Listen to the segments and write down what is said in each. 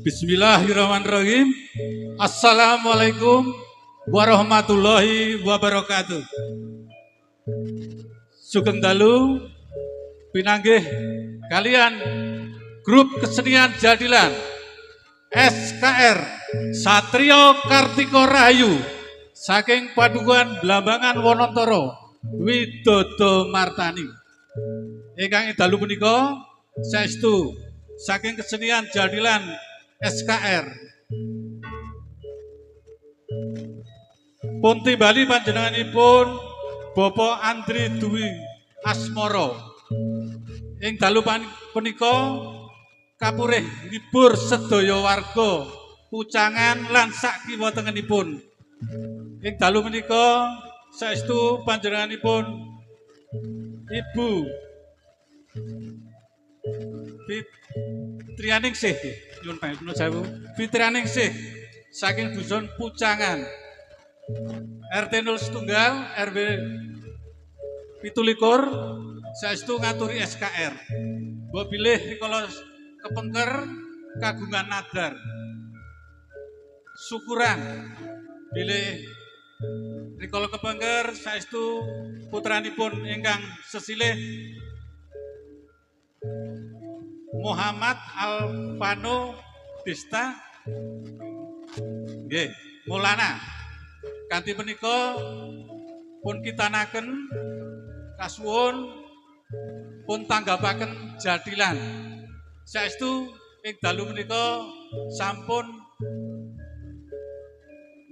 Bismillahirrahmanirrahim. Assalamualaikum warahmatullahi wabarakatuh. Sugeng dalu pinanggih kalian grup kesenian Jadilan SKR Satrio Kartiko Rahayu saking Padukuhan Blambangan Wonontoro Widodo Martani. Ingkang dalu punika saestu saking kesenian Jadilan SKR. pun timbali panjenenganipun Bapak Andri Dwi Asmara ing dalu punika kapurih ngibur sedaya warga Pucangan lan sak kiwa tengenipun. Ing dalu menika saestu panjenenganipun Ibu Fitrianingsih nyuwun pangapunten sewu Fitrianingsih saking dusun Pucangan RT 01 RW 17 saestu ngaturi SKR mbok bilih rikala kepengker kagungan nadar syukuran bilih rikala kepengker saestu putranipun ingkang sesilih Muhammad Alvano Desta nggih Maulana kanthi menika pun kitanaken kasuwun pun tanggapaken jadilan saestu ing dalu menika sampun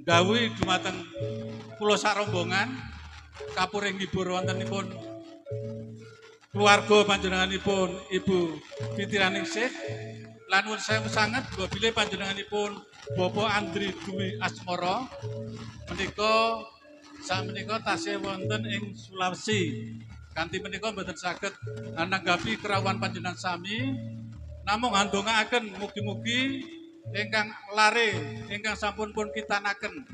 dawuh dumateng kula sak rombongan kapuring ngibur wontenipun keluarga panjenenganipun Ibu Fitrianingsih lan nuwun sewu sanget bilih panjenenganipun Bapak Andri Dwi Asmara menika sakmenika tasih wonten ing Sulawesi kanthi menika mboten saged ananggapi kerawuhan panjenengan sami namung handongaaken mugi-mugi ingkang lare ingkang sampun pun kitanaken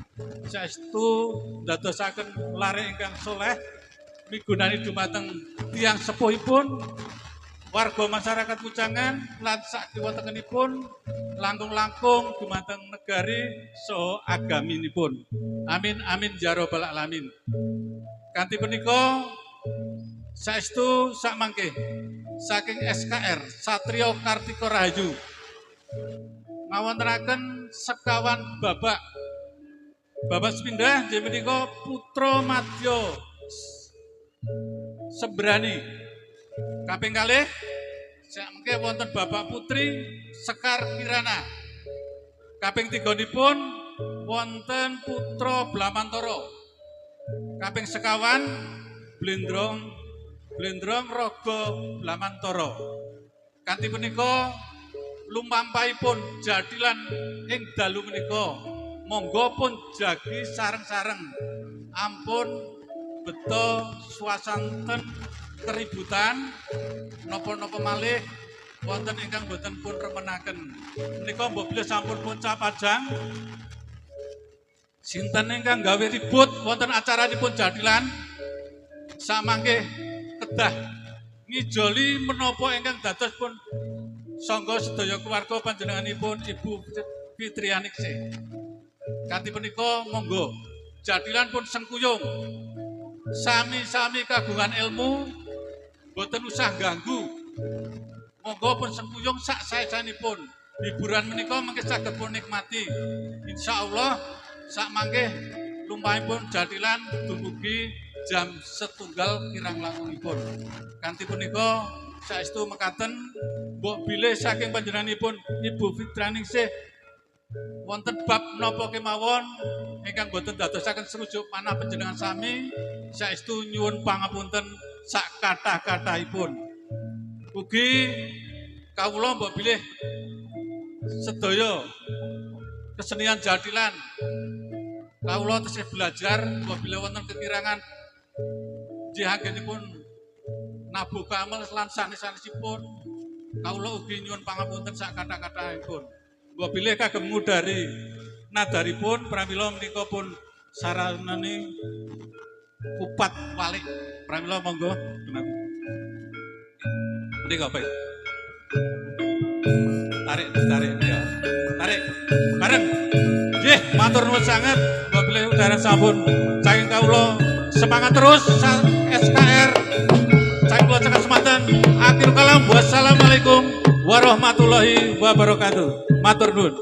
saestu ndadosaken lare ingkang soleh migunani dumateng tiyang sepuhipun warga masyarakat Pucangan lan sak kiwa tengenipun langkung-langkung dumateng negari saha agaminipun. Amin amin ya rabbal alamin. Kanthi punika saestu sakmangke saking SKR Satrio Kartika Rahayu ngawontenaken sekawan babak sepindah inggih menika putra madya Sembrani kaping kalih sakmangke wonten Bapak Putri Sekar Kirana kaping tiganipun wonten putra Blamantara kaping sekawan Blendrong Raga Blamantara kanthi punika lumampahipun jadilan ing dalu menika monggo pun jagi sareng-sareng ampun beto swasanten keributan napa-napa malih wonten ingkang boten pun remenaken menika mbok bilih sampun puncak pajang sinten ingkang gawe ribut wonten acaranipun jadilan samangke kedah ngijoli menapa ingkang dados pun sangga sedaya keluarga panjenenganipun Ibu Fitrianingsih kanthi punika monggo jadilan pun sengkuyung sami-sami kagungan ilmu boten usah ganggu monggo pun sengkuyung sak saesanipun hiburan menika mengke saged pun nikmati insyaallah sak mangke lumpahipun jadilan dumugi jam 1 kirang langkungipun kanthi punika saestu mekaten mbok bilih saking panjenenganipun Ibu Fitrianingsih wonten bab napa kemawon ingkang boten dadosaken serujuk manah panjenengan sami saestu nyuwun pangapunten sak kathah-kathahipun ugi kawula mbok bilih sedaya kesenian jadilan kawula tesih belajar mbok bilih wonten kekirangan jihagenipun nabuh kamel lan sanes-sanesipun kawula ugi nyuwun pangapunten sak kathah-kathahipun mbok bilih kagem ngudari nadaripun pramila menika pun saranane kupat walik pramila monggo menika baik tarik ya tarik bareng nggih matur nuwun sanget mbok bilih udara sampun saking kawula semangat terus SKR saking kula cekak semanten akhir kalam wassalamualaikum warahmatullahi wabarakatuh matur nuwun.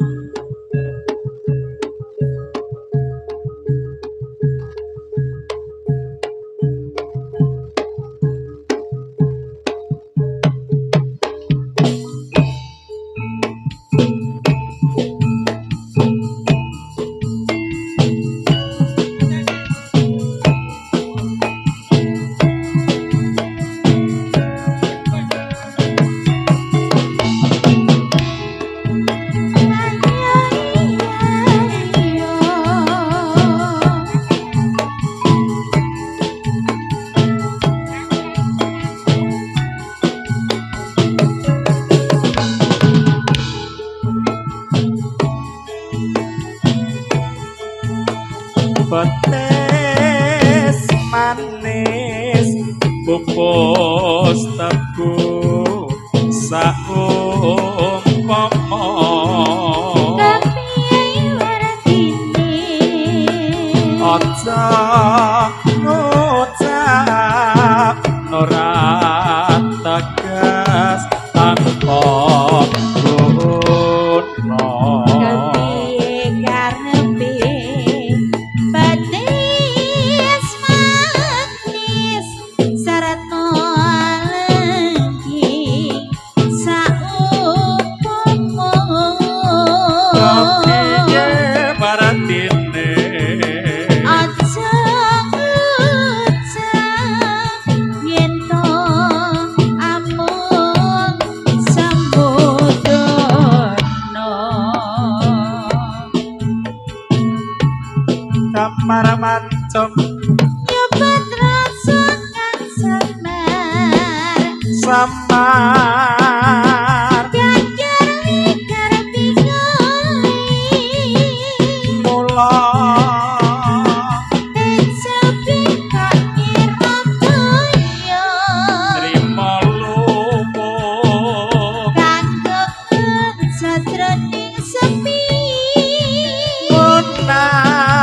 petis manis pupus tebu saumpama aja ngucap ora tegas tanpa guna kamar mancung nyobat rasa kang samar samar ganjar wikar bingoli mula sepi kok kira kaya trimo lumpuh kanggo sajroning sepi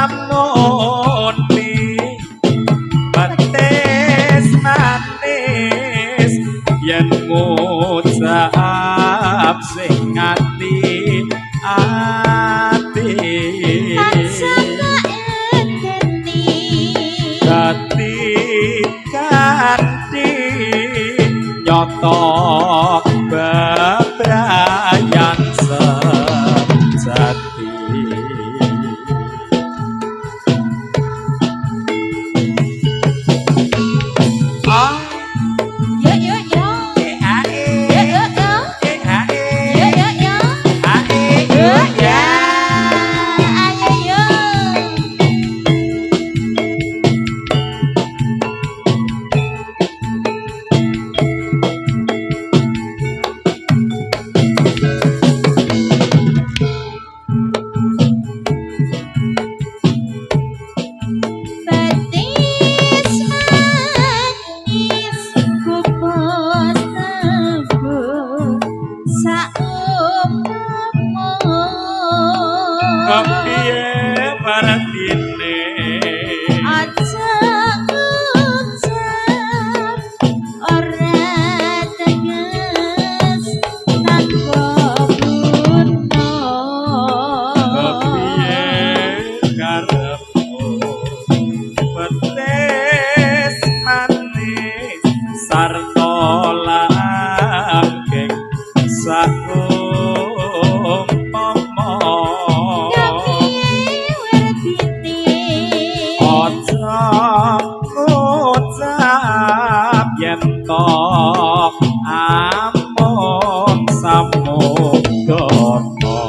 namoni petis manis yen ngucap sing ati tansah edeni dadi kanthi nyata bebrayan sejati kepiye paratine aja ngucap ora tegas tanpa guna kepiye karepmu petis manis sarta langgeng saumpama aja ngucap yen to ampun samudana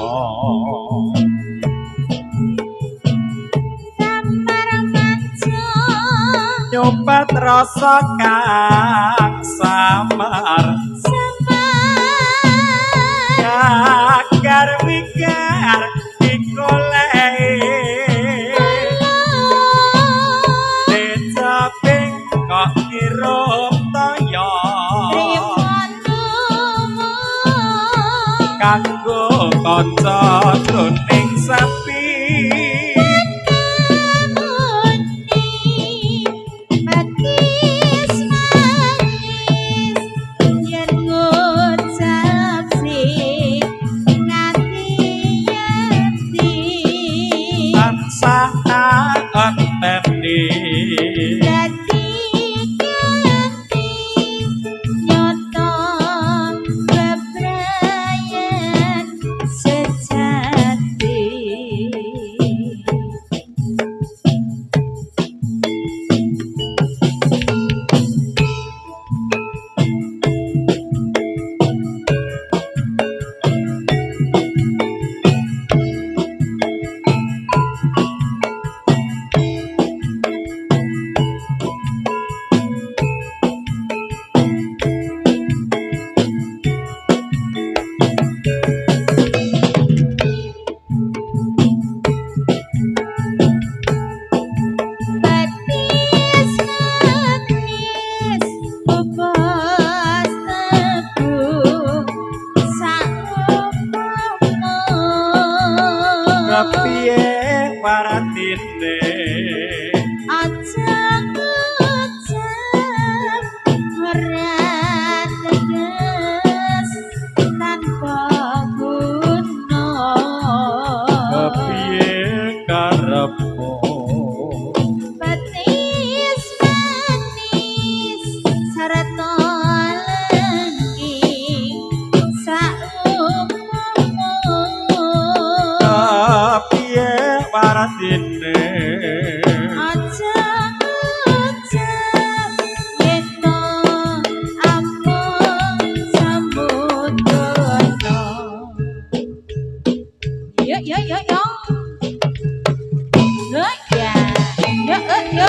kamar mancung nyobat rasa kang samar gagar wikar dikolei dicaping kok irup toya kanggo kanca jroning sapi tansah anteni paratine aja ngucap berat teges tanpa guna kepiye karepmu betis manis sarta lengking saumpama kepiye paratine aja ngucap yen to ampun sambut dono yo yo yo yo ya yo yo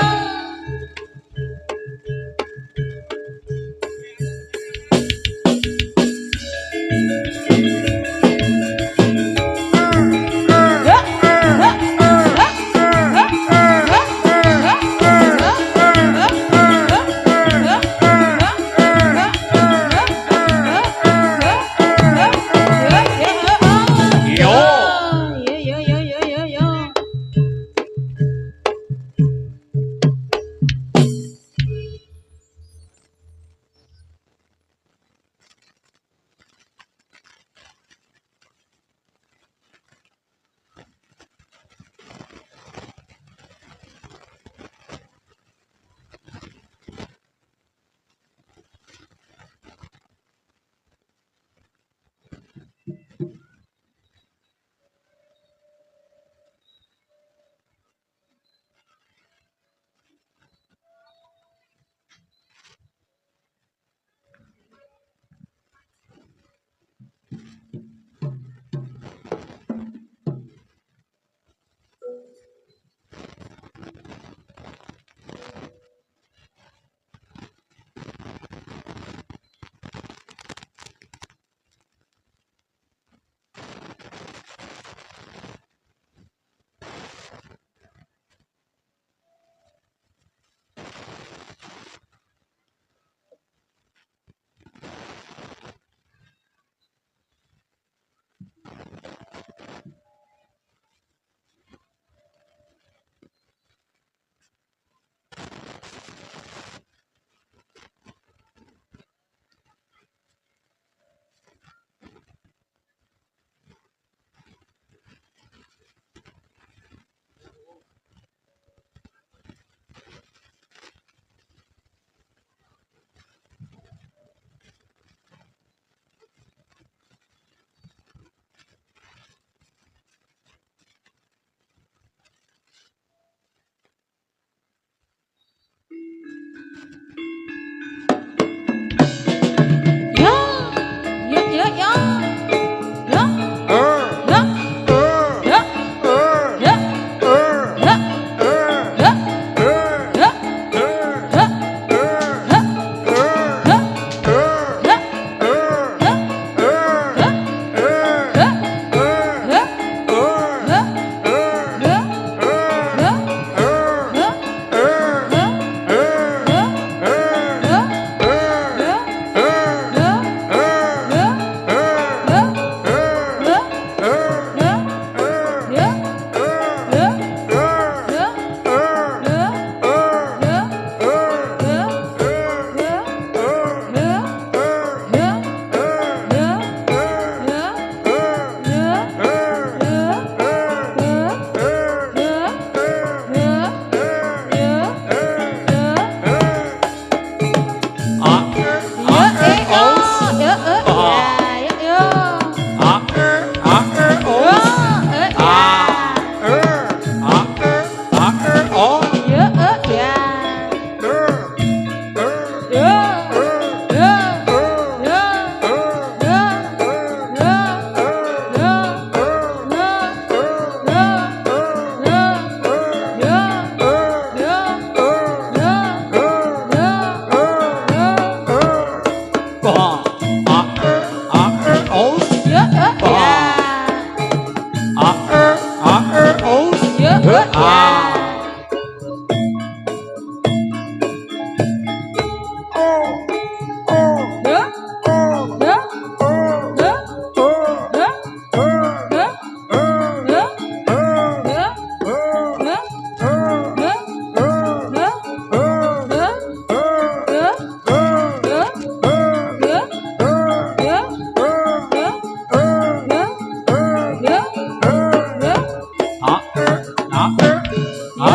Ya.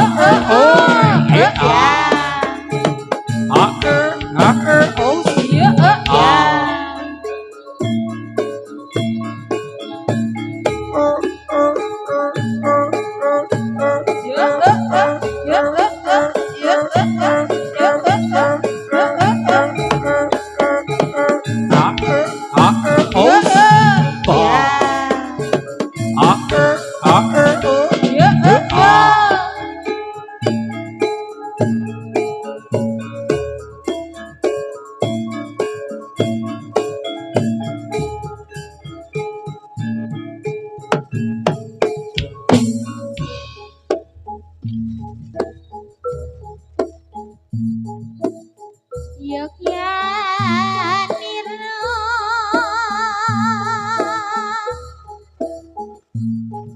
Ya.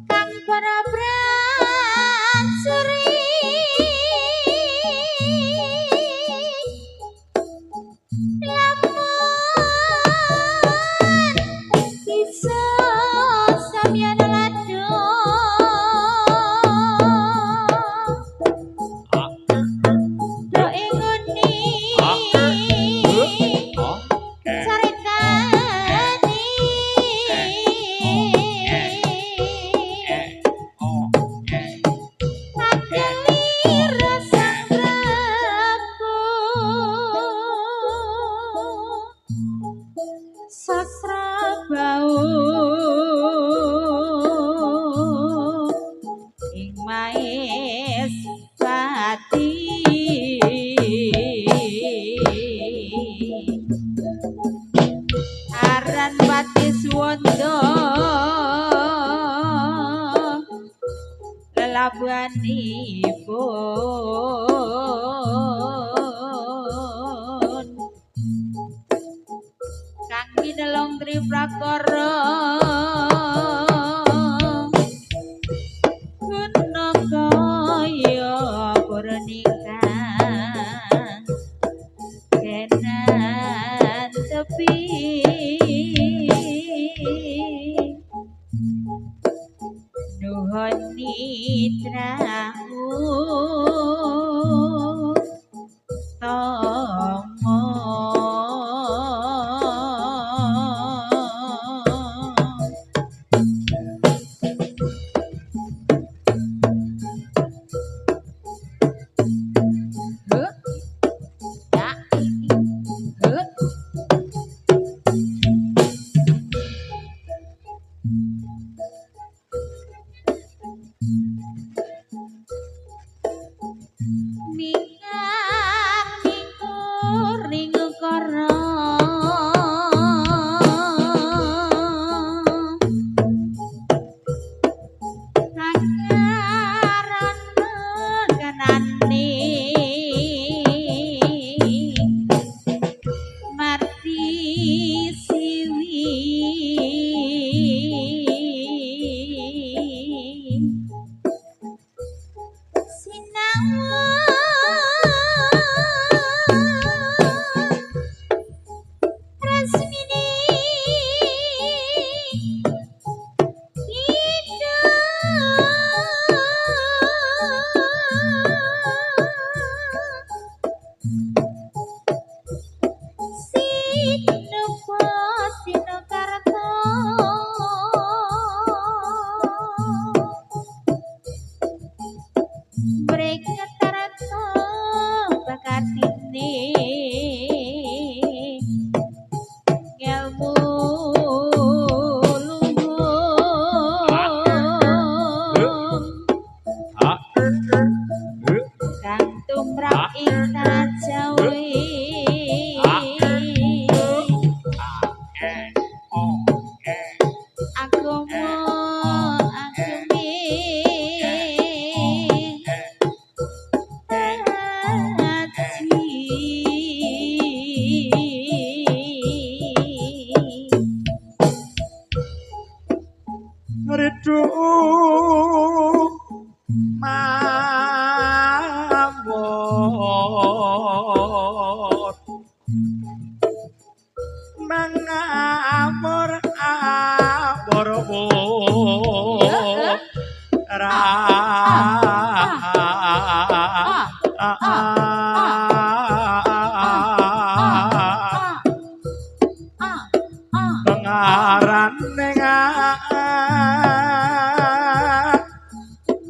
Kang Prabransuri lamun bisa samyana lado do inguni caritani Sasra bau ing maes pati aran pati suwanda lelabuhanipun kang minelong triprakara guna kaya purnika kenan tepi nuhun mitramu tomo ring ukara akaran kenane marti siwi tumrap ing tanah Jawi agama agemi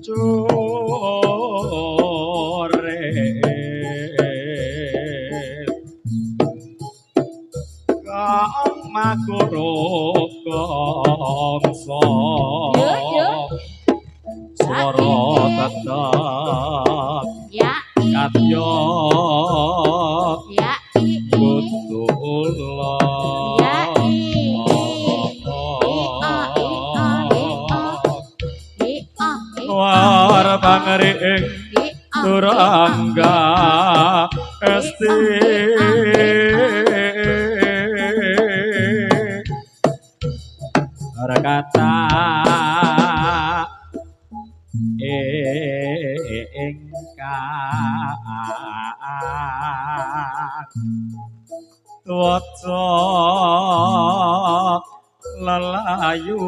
curit kang makuru kamsa swara tetep Ya katya Ya kutula Ya war pangring turangga esti kata ingkang waca lelayu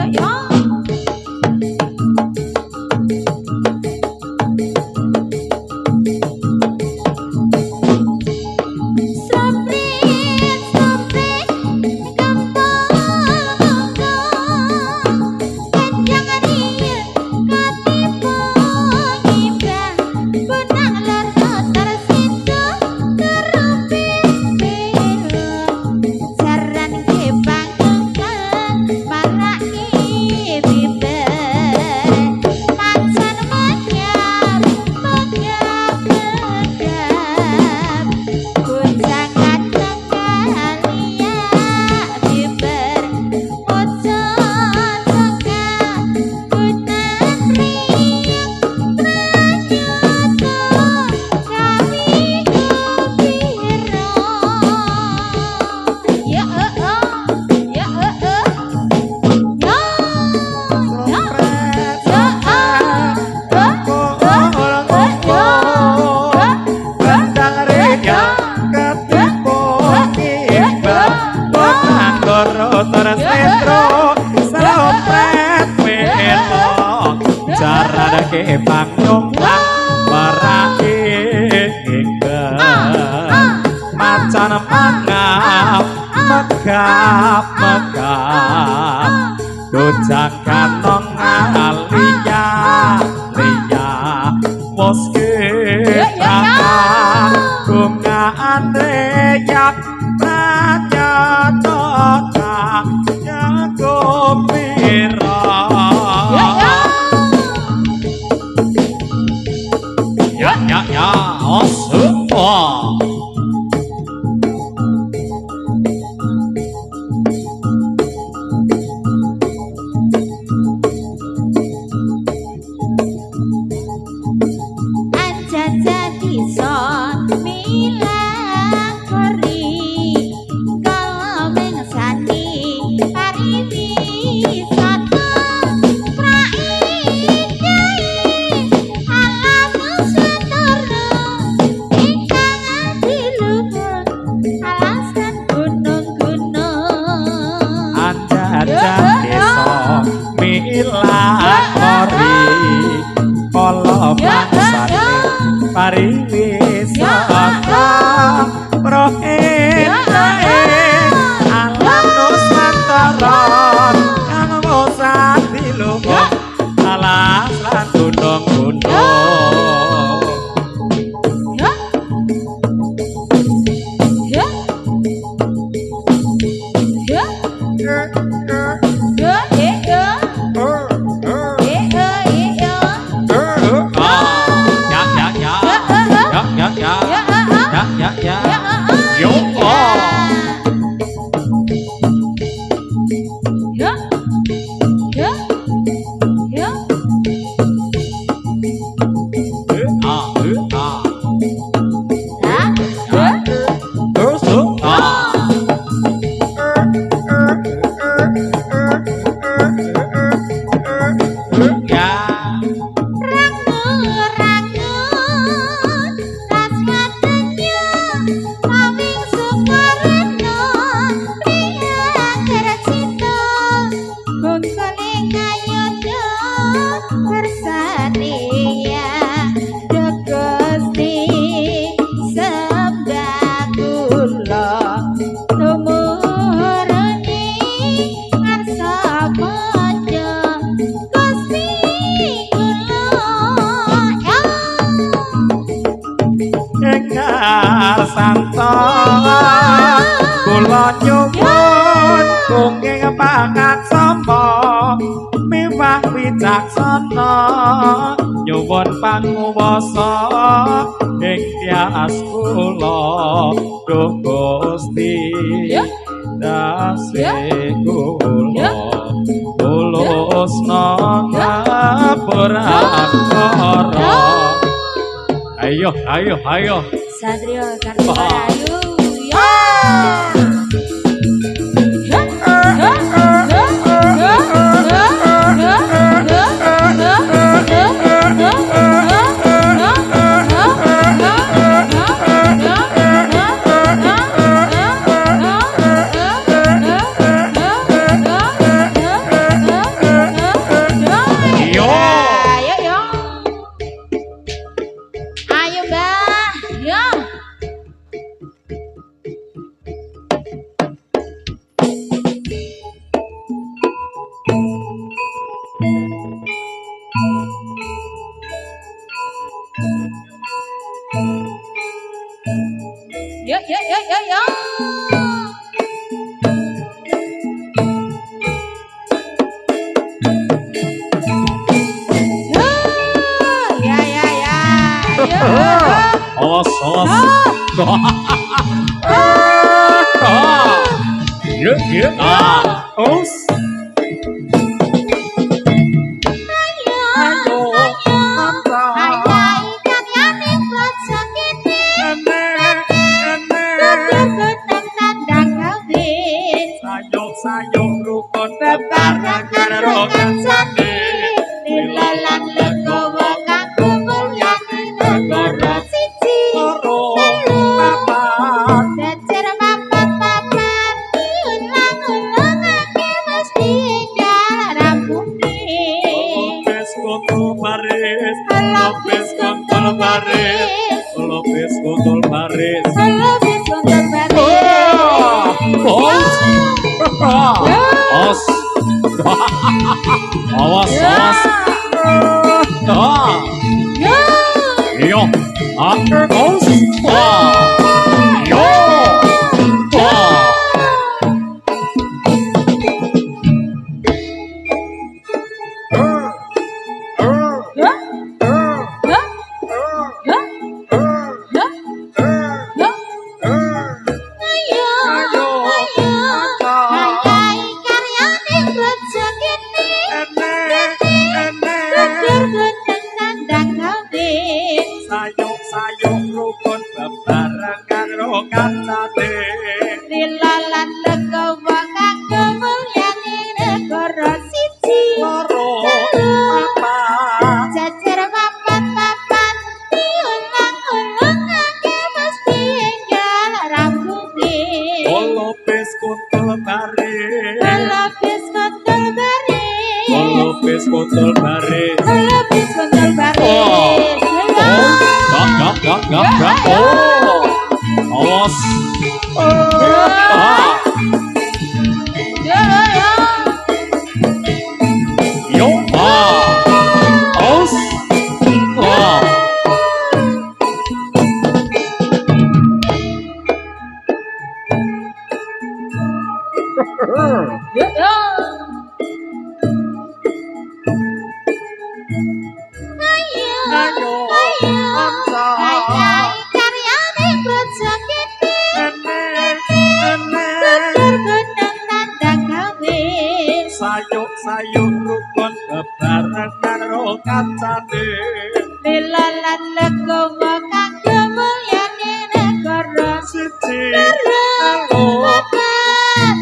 Yo nindakake panyumbang marake ingkang macan mangap megap dojak kanong alia bos kita bunga andreyak nanya tota yang gembira ya semua pariwisata proendae alam nusantara kang bosan dilungguh alas lan gunung-gunung kula nyuwun kenging pangat sapa miwah wicaksana nyuwun panguwasa ing tias kula duh Gusti dase kula tulusna ngapura ayo Satrio Kartiparayu Yo. Awas. Os. Sayong rukun tebar rogan sami Nilalang legowo kang kumpul yakin negara siji loro papat Jejer papat-papat ulang-ulangake mesti Lopes kontol baris, lopes kontol baris. Lopes kontol baris. Bos. Os. Awas, awas. Yo. Os. Yo. Sayuk rukun bebarengan ro kancane. Lilalan legawa kang kemulyane negara siji Loro papat jajar papat-papat diulang-ulangake mesti enggal rampunge Lopes kontol baris, Lopes kontol baris lopes kontol baris. Lopes kontol baris Gak. Awas. Yo. Awas. Ayo, amsa. karyane project Sayuk rukun bebarengan ro kancane. Lilalan legawa kang kemulyane negara Siji loro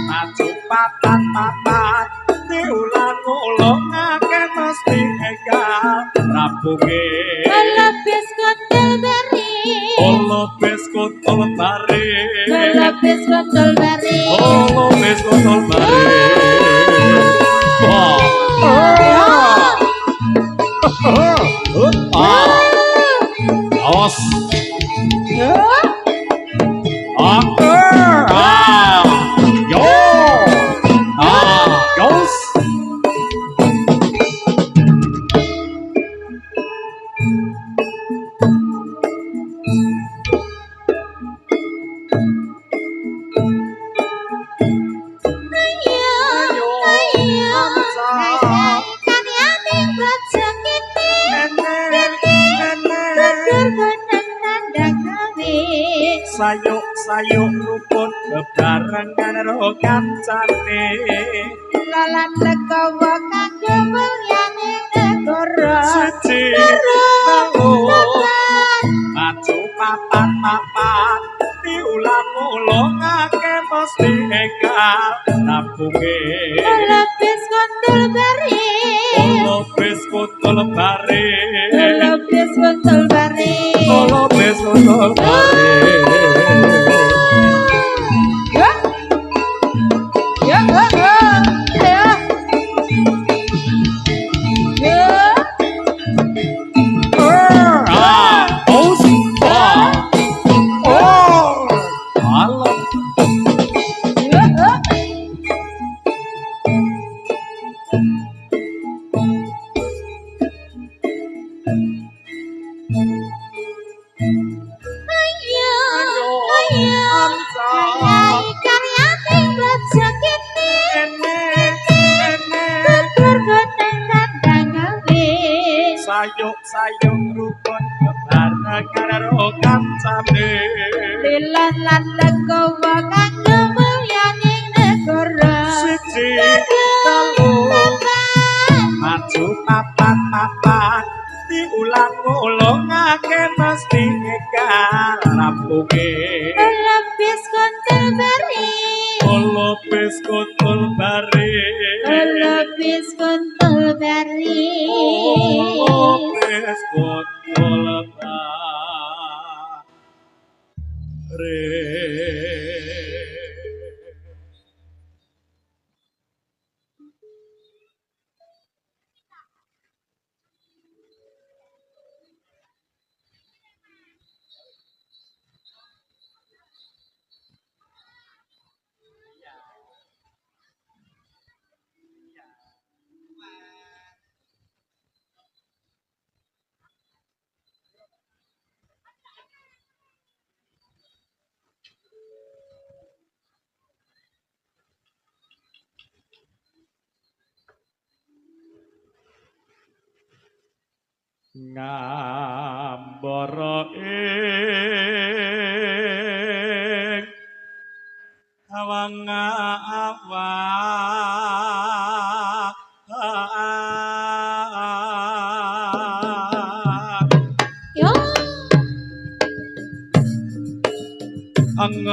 maju papat diulang-ulangake mesti enggal rampunge. Lopes kontol baris Lopes kontol baris, Lopes kontol baris lopes kontol baris. Awas. Yo. Yos. Sayuk rukun bebarengan ro kancane. Lalan legawa kang kemulyane negara Siji maju papat diulang-ulangake mesti enggal rampunge. Lopes kontol baris Lopes kontol baris, Lopes kontol baris lopes kontol baris. Sayuk rukun bebarengan ro kancane. Lilalan legawa kang kemulyane negara Siji maju papat diulang-ulangake mesti enggal rampunge. Lopes kontol baris Lopes kontol baris, Lopes kontol baris lopes kontol baris. ngambara ing awang-awang Yo. anget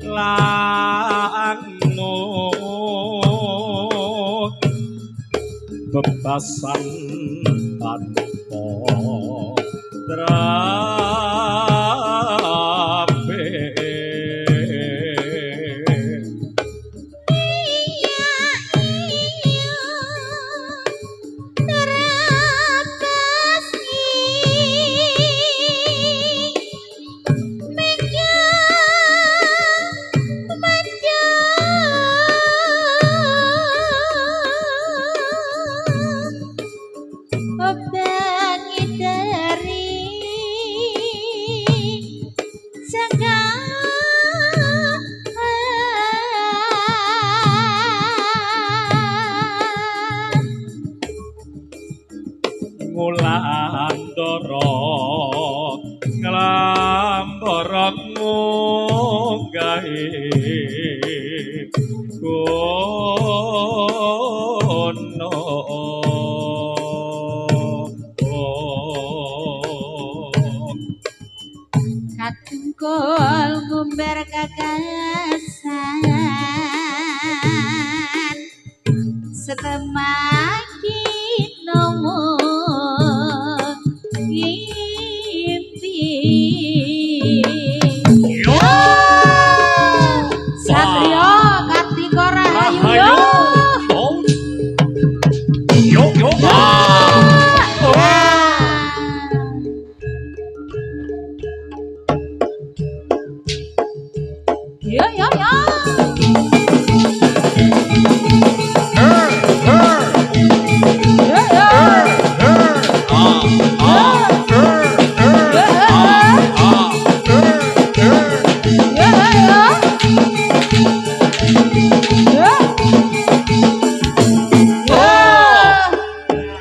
langut bebasan tanpa terape ngulandara nglambarang nggae kono Katungkul ngumbar kakasan setemakin nomor ngimpi yo Satrio Kartika Rahayu yo yo yo yo yo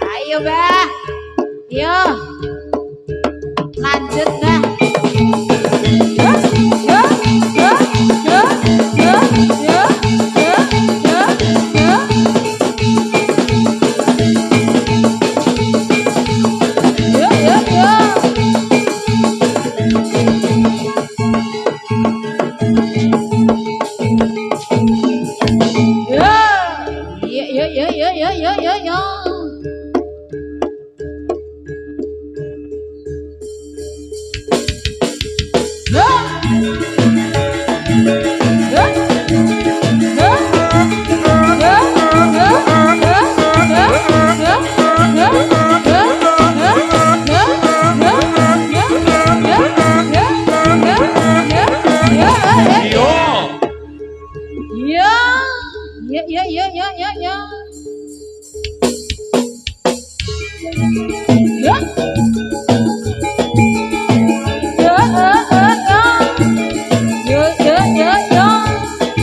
Ayo bah, yo lanjut bah. Yo, yo, yo, yo, yo, yo, yo, yo, yo.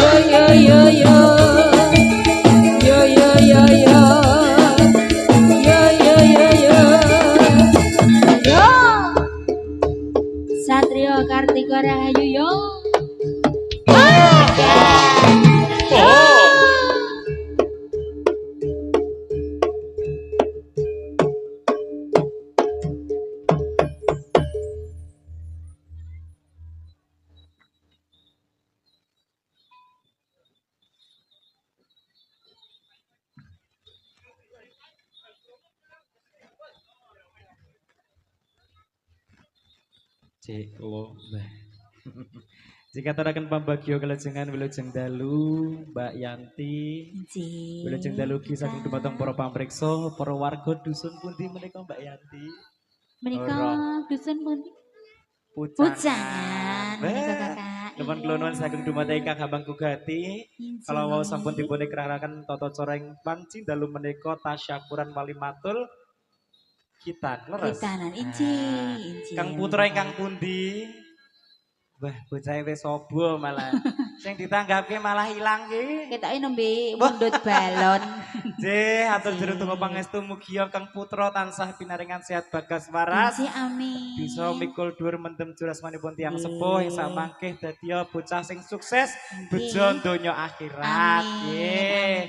Yo, yo, yo. Yo, yo, yo, yo, yo, yo, yo, yo. Satrio Kartika Rahayu yo. Cek lo jika terakan pambagio kelajengan wilujeng dalu Mbak Yanti wilujeng dalu kisah dumateng para pamriksa para warga dusun pundi menika Mbak Yanti Menika dusun pundi? Pucangan Pucangan menika Kakak. Nuwun kula nuwun saking dumateng Kang Abang Gugati kalau wau sampun dipun ikraraken tata cara ing panci dalu menika tasyakuran walimatul kita leres Kitanan inci. Kang putra ingkang pundi Wah, bocah wis sobo malah. Sing ditanggapke malah ilang ki. Ketoke nembe mundut balon. Nggih, atur jero tunggu pangestu mugi Kang Putra tansah pinaringan sehat bagas waras. Nggih, amin. Bisa mikul dhuwur mendem jurasmanipun tiyang sepuh ing samangke dadi bocah sing sukses bejo donya akhirat. Nggih.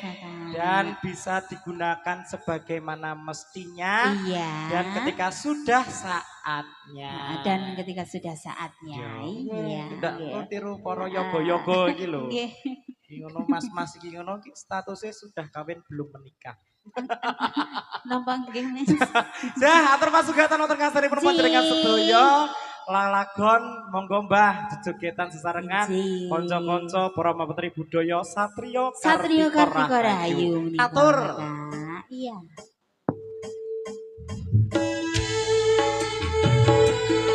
Dan bisa digunakan sebagaimana mestinya. Iya. Dan ketika sudah saatnya. Dan ketika sudah saatnya. Iya. Tidak tiru para yoga-yoga iki lho. Nggih. Ngono mas-mas iki ngono statusnya sudah kawin belum menikah. Napa nggih, Mas? Dah, atur pasugatan wonten kasanipun panjenengan sedaya. Lalagon monggo Mbah jejogetan sesarengan kanca-kanca para mapetri budaya Satrio Kartika Rahayu. Atur. Iya.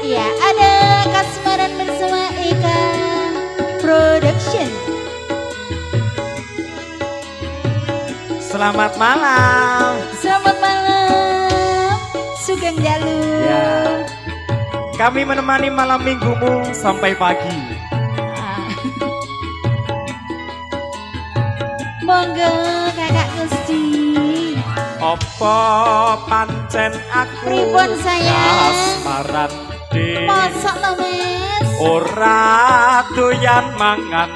Iya, ada kasmaran bersama Eka Production. Selamat malam. Selamat malam, Sugeng Dalu. Ya. Kami menemani malam minggumu sampai pagi. Monggo Kakak Gusti. Apa pancen aku Pripun sayang? kasmaran de. Mosok to, Mas? Ora doyan mangan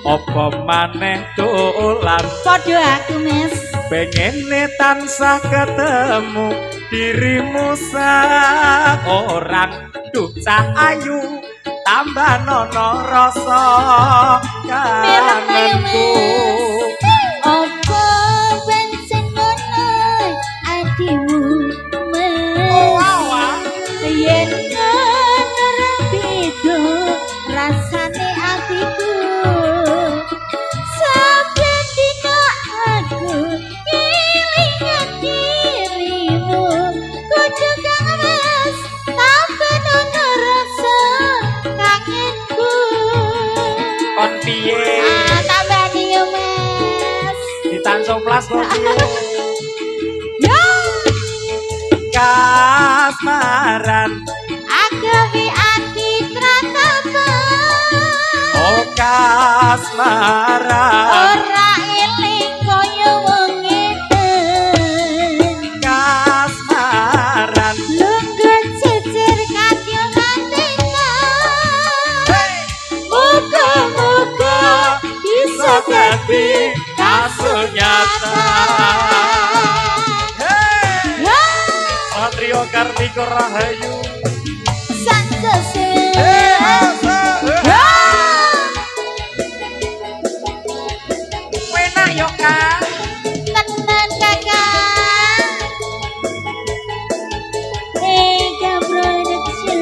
apa maneh dolan. Padha aku, Mas. Pengene tansah ketemu dirimu sak orang duh cah ayu tambah nono rasa kangenku. Apa bensin ngono adimu Mas? Yen ngono beda rasane atiku. Saben dina aku kelingan dirimu. Kudu kangen tambah nono rasa kangenku. Kon piye? Tambah dia Mas. Ditansoplas kok piye? Yo, Kasmaran agawe ati kratapan. oh kasmaran Ora eling kaya wong ngeten. kasmaran Lungguh jejer kadya kantenan. Muga-muga bisa dadi kasunyatan. Hey! Ya, Satrio Kartika Rahayu. sansese. Ya, Enak yo Kak. tenan kakak. Eka Production.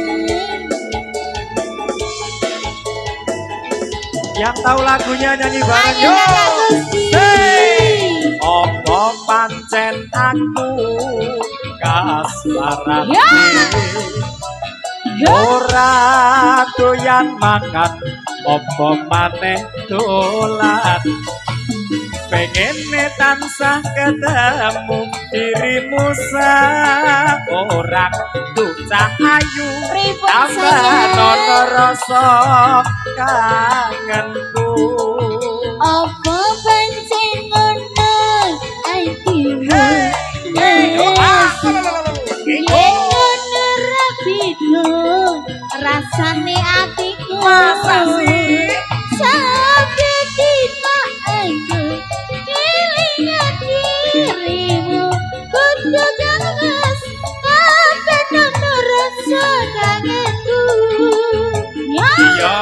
Yang tahu lagunya nyanyi bareng Ayo yo. kakak Gusti. Hey! Apa pancen aku kasmaran Ya. Ya, ora doyan mangan apa maneh dolan. Pengene tansah ketemu dirimu sak orang duh cah ayu pripun tambah sayang? nono rasa kangenku. Apa pancen ngono atimu Mas. Yen ngono ra beda rasane atiku. Masa sih? Sampe dina aku kelingan dirimu. Kudu kangen sampe nono rasa kangenku. Ya, Ya.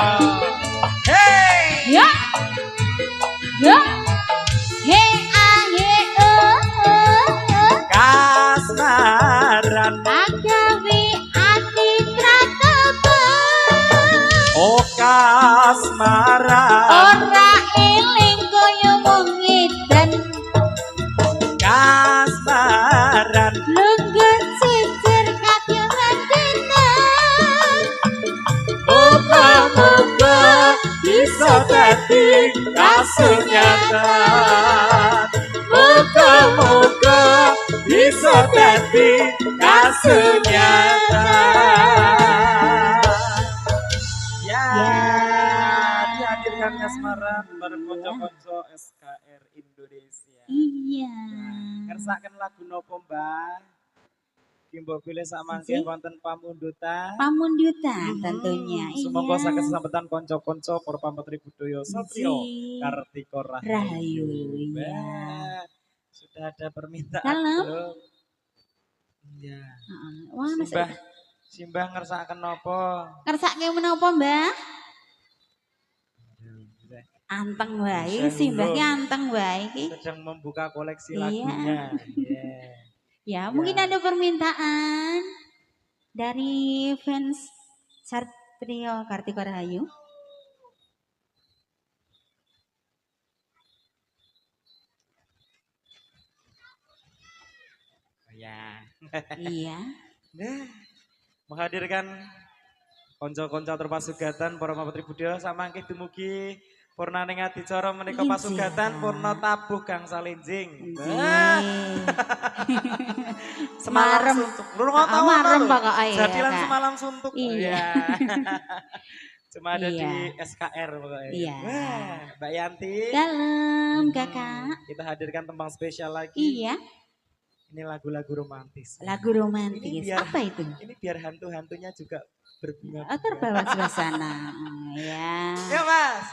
Hey! ya, ya. He ah he oh, oh, oh. Kasmaran Agawe ati kratapan. oh kasmaran Ora eling kaya wong edan. kasmaran Lungguh jejer kadya kantenan. muga-muga bisa dadi kasunyatan. Muga-muga bisa dadi kasunyatan. Ya. kasmaran bareng kanca-kanca SKR Indonesia. Iya. Ngersaken lagu nopo, Mbah? Ki mbok pilih samangke wonten pamundutan. Pamundutan tentunya. Semoga Iya. saged sesambetan kanca-kanca para pametri budaya Satrio Kartika Rahayu. Iya. Mbah, sudah ada permintaan Dalam? belum? Iya. Wah, Simbah, Simbah ngersakaken napa? ngersake menapa, Mbah? Anteng wae, simbahnya anteng wae iki. Sedang membuka koleksi Iya. lagunya. Iya. Ya, mungkin ada permintaan dari fans Satrio Kartika Rahayu. Ya. Iya. Nah, menghadirkan konco-konco terpasugatan para pametri budaya samangke dumugi purna ning adicara menika Injih. pasugatan purna tabuh gang salinjing. Marem. Suntuk. Lu Marem pokoke ya, Jadilan Kak. semalam suntuk. Iya. Cuma ada Iya. di SKR pokoknya. Iya. Wah, Mbak Yanti. Dalam, Kakak. Kita hadirkan tembang spesial lagi. Iya, Ini lagu-lagu romantis. lagu romantis. Ini biar- Apa itu? Ini biar hantu-hantunya juga berbunga. Oh, terbawa suasana. Ya. Ya, Mas.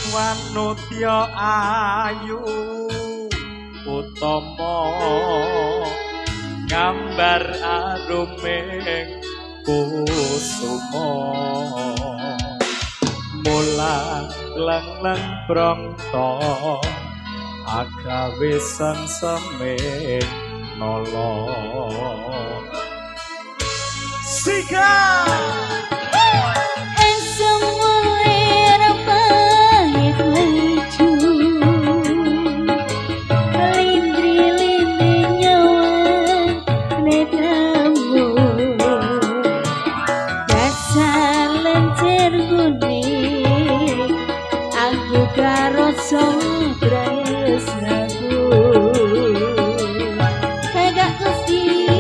Wanutya ayu utama gambar aruming kusuma mulang leng brangta agawe sang semeh nala Sika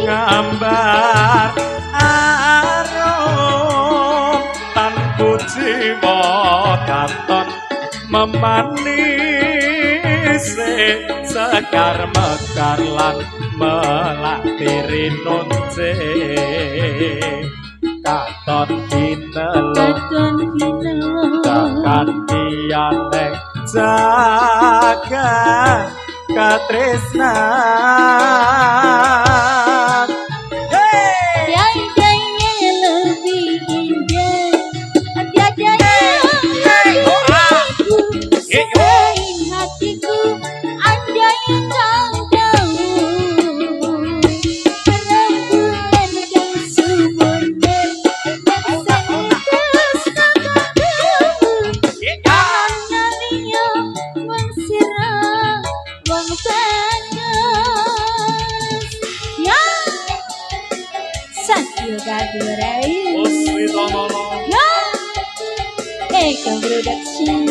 gambar arum tanpa jiwa katon memanis sekar mekar lan melatiri nunce katon kinelo tekan diane jaga katresnan Production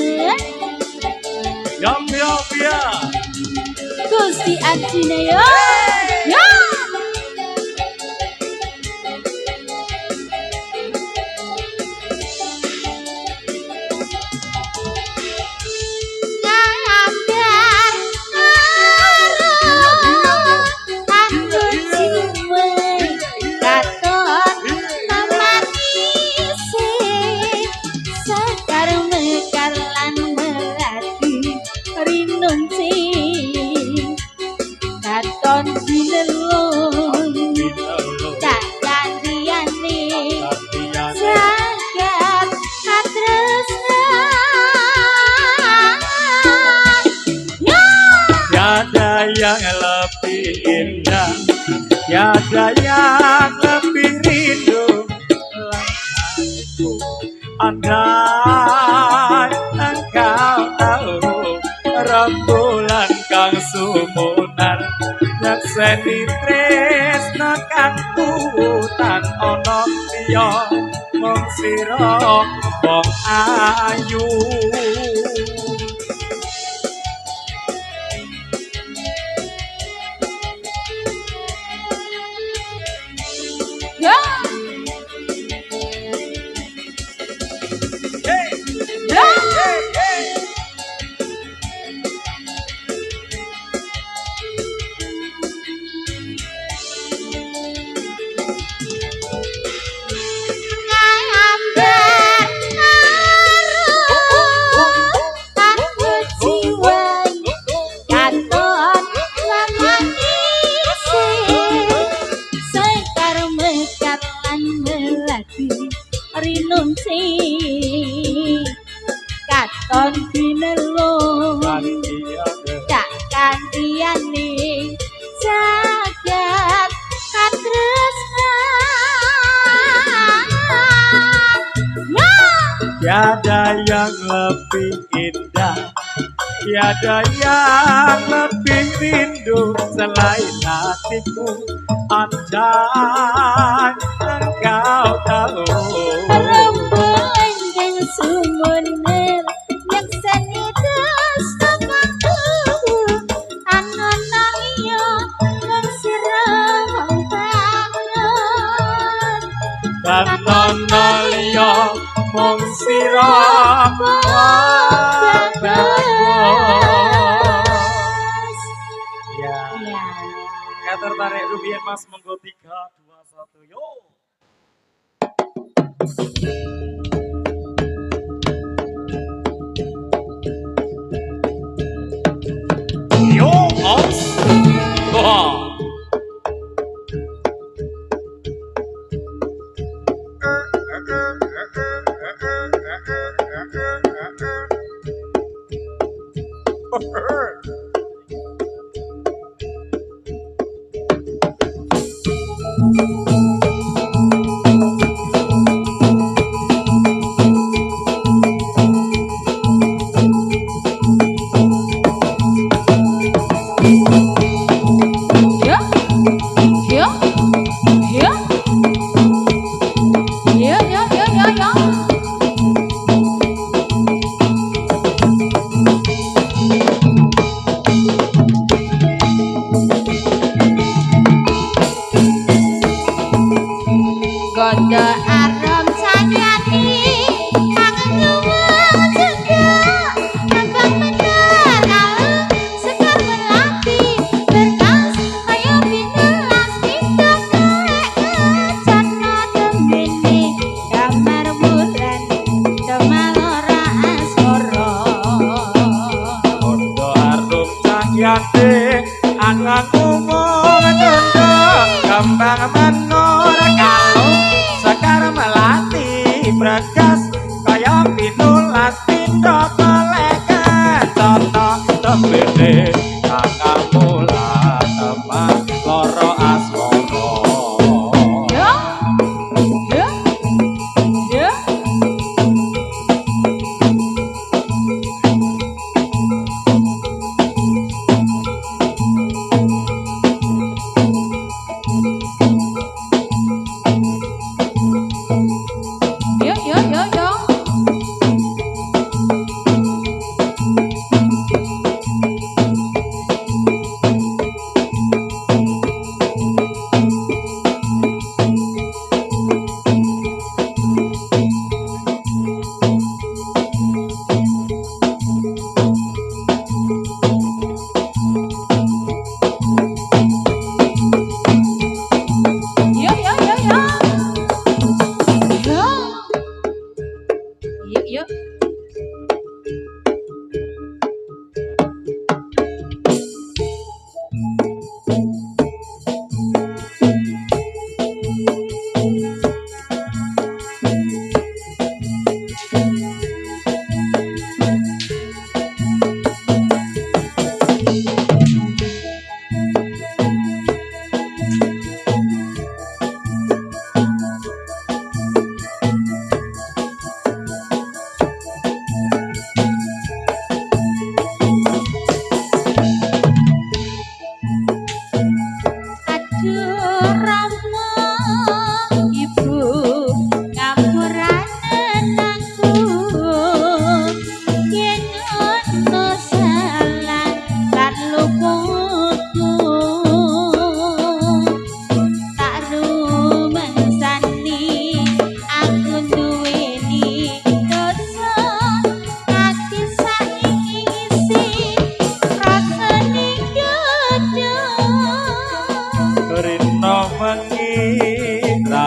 ya Gusti Arjuna yo. Yo. yang lebih indah, tiada yang lebih rindu. Hatiku, andai engkau tahu rembulan kang sumunar nyekseni tresna kang tutan ana liya mung sira wong ayu Katon binelo tak kantiane jagat katresna tiada yang lebih indah tiada yang lebih rindu selain hatiku anjay engkau tahu perempuan yang sumuner yang seni tresnaku anak iyo yang sirah banget katono liya mung sira ya tertarik rupiah mas monggo 3 2 1 yo yo os wah Gondo arom sanyati kangen nyuwun juga abang bener kalau sekar melati berkas kaya binelas tidak kecana temene kamar bulan temalora asmoro Gondo arum sakyati angan umur dondo kembang menor kalau sekar melati berkas kaya pinulas pindo peleket contoh tembene kakak mula teman loro asmoro yo yo yo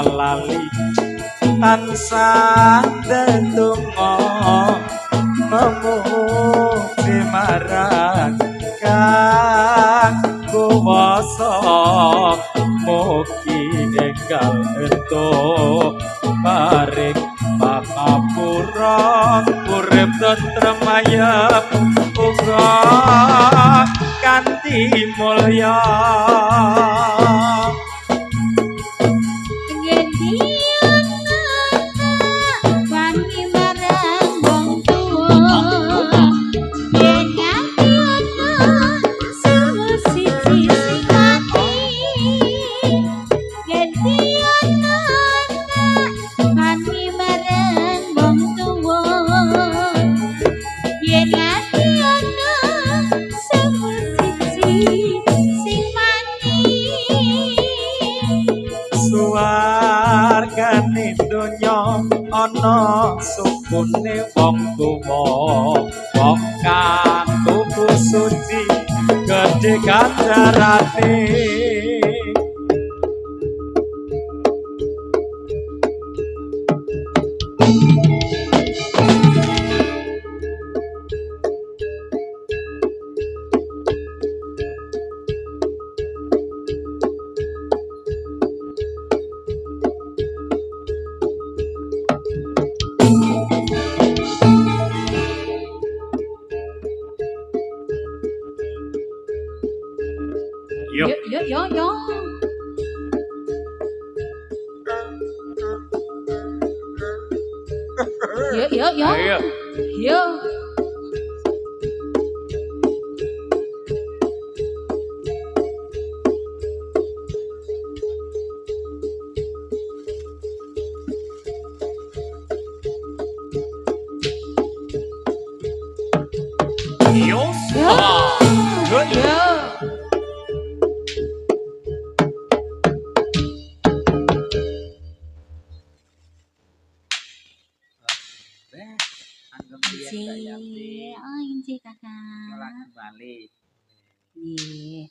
lali tansah ndedonga memuji marang Kang kuwasa mugi enggal entuk paring pangapura urip tentrem ayem uga kanthi mulya suwargane donya ana sukune wong tuwa wong kang tuku suci gedhe ganjarane Yo yo yo yo. Yo yo yo. Ayo. Yo. Yo. Yo. Yo. Inci, oh Inci kakak. Kembali. Iya.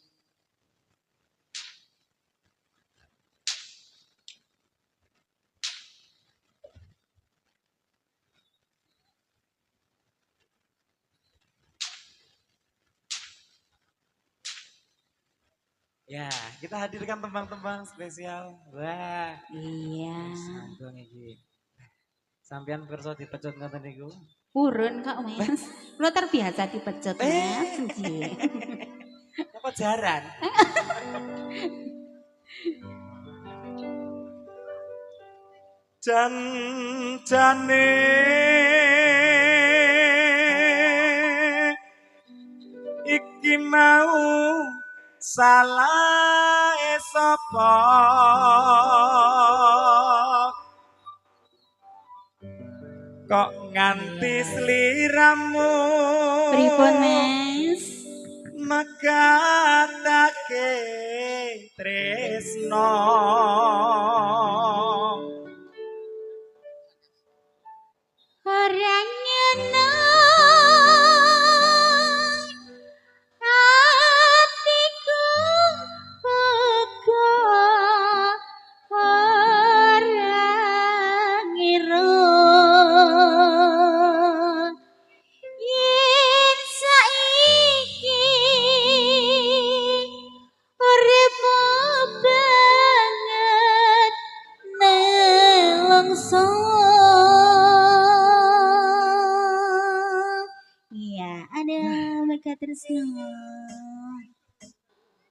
Ya, kita hadirkan tembang-tembang spesial. Wah, Iya. sambung iki. Sampeyan pirsa dipecut ngoten niku. Purun kok Mas. Lo terbiasa dipecut Mas. Nggih. Apa jaran? Jan-jane iki mau salah sapa kok nganti sliramu Pripun Mas? megatake tresno Ora nyeneng atiku uga ora ngira yen saiki uripmu banget nelongso iya ada mereka tresno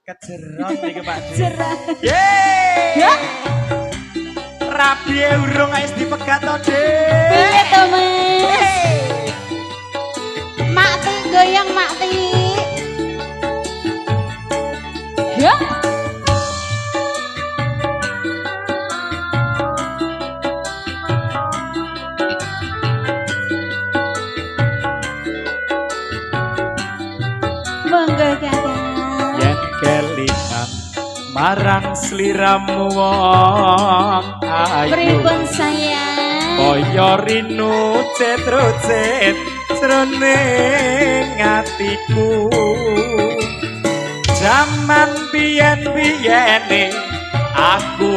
kejerot iki Pak Dik. cerah Yeay! ya Rabi urung wis dipegat to, boleh Dik. to Mas mak ti goyang mak ti ya monggo kakak Yen kelingan marang sliramu wong ayu pripun sayang kaya rinu cetrucet jroning atiku jaman biyen-biyene Aku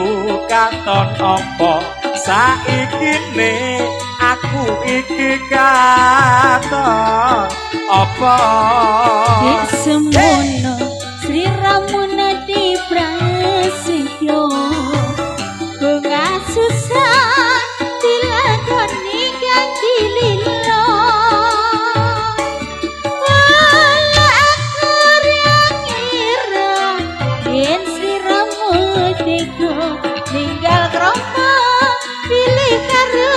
katon opo saikine aku iki katon opo Dek semono Sri Ramuna di Prasetyo bunga susah dilakoni ganti lilo wala aku yang ngira yen Sri Ramuna ninggal kromo pilih karo